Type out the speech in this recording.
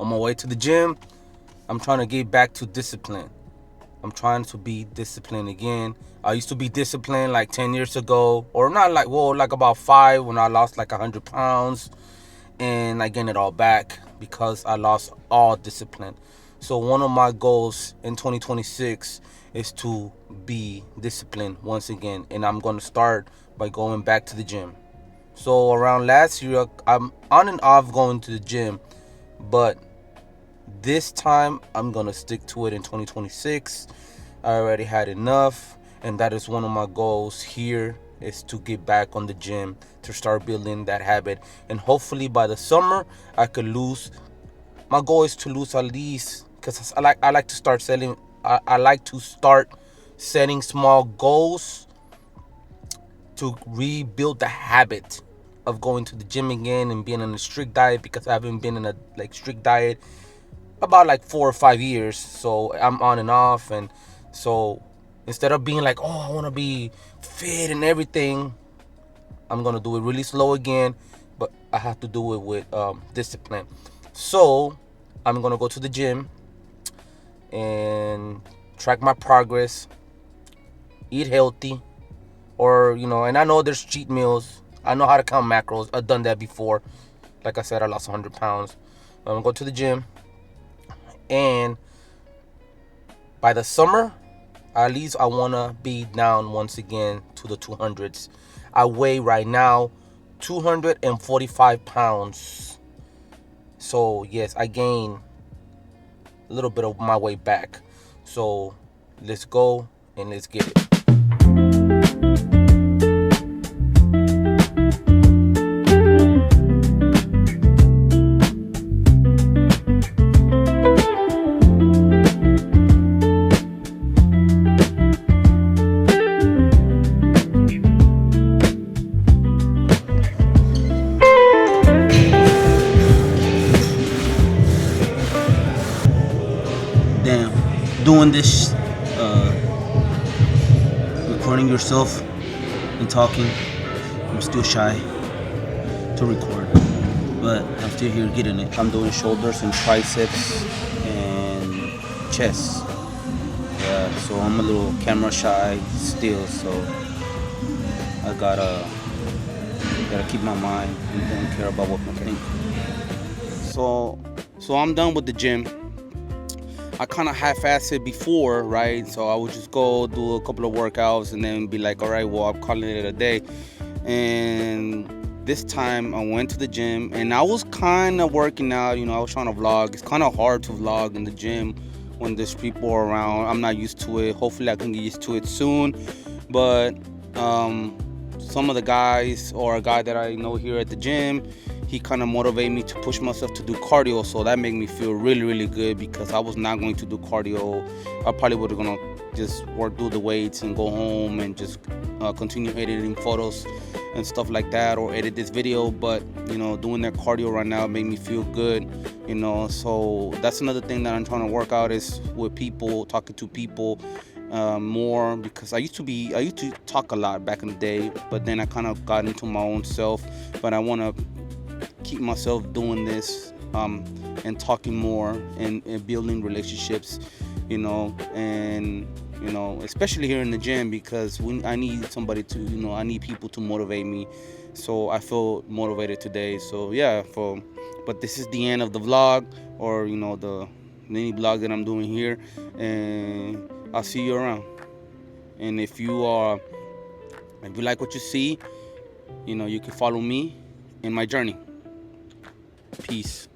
on my way to the gym. I'm trying to get back to discipline. I'm trying to be disciplined again. I used to be disciplined like 10 years ago, or not like, well, like about 5 when I lost like 100 pounds, and I gained it all back because I lost all discipline. So one of my goals in 2026 is to be disciplined once again, and I'm going to start by going back to the gym. So around last year, I'm on and off going to the gym, but this time I'm gonna stick to it in 2026. I already had enough, and that is one of my goals here is to get back on the gym, to start building that habit, and hopefully by the summer I could lose. My goal is to lose at least, because I like to start selling. I like to start setting small goals to rebuild the habit of going to the gym again and being on a strict diet, because I haven't been in a like strict diet about like 4 or 5 years. So I'm on and off, and so instead of being like, oh, I want to be fit and everything, I'm gonna do it really slow again, but I have to do it with discipline. So I'm gonna go to the gym and track my progress, eat healthy, or and I know there's cheat meals. I know how to count macros. I've done that before. Like I said, I lost 100 pounds. I'm gonna go to the gym, and by the summer, at least I want to be down once again to the 200s. I weigh right now 245 pounds. So, yes, I gained a little bit of my weight back. So, let's go and let's get it. Damn, doing this, recording yourself and talking, I'm still shy to record, but I'm still here getting it. I'm doing shoulders and triceps and chest. Yeah, so I'm a little camera shy still, so I gotta keep my mind and don't care about what people think. So I'm done with the gym. I kind of half-assed before, right? So I would just go do a couple of workouts and then be like, all right, well, I'm calling it a day. And this time I went to the gym and I was kind of working out. I was trying to vlog. It's kind of hard to vlog in the gym when there's people around. I'm not used to it. Hopefully I can get used to it soon. But some of the guys, or a guy that I know here at the gym, he kind of motivated me to push myself to do cardio. So that made me feel really, really good, because I was not going to do cardio. I probably would have gonna just do the weights and go home and just continue editing photos and stuff like that, or edit this video. But doing that cardio right now made me feel good. So that's another thing that I'm trying to work out, is with people, talking to people more, because I used to talk a lot back in the day, but then I kind of got into my own self. But I want to keep myself doing this and talking more and building relationships, and especially here in the gym, because I need somebody to, I need people to motivate me. So I feel motivated today. So yeah, but this is the end of the vlog, or the mini vlog that I'm doing here, and I'll see you around. And if you like what you see, you can follow me in my journey. Peace.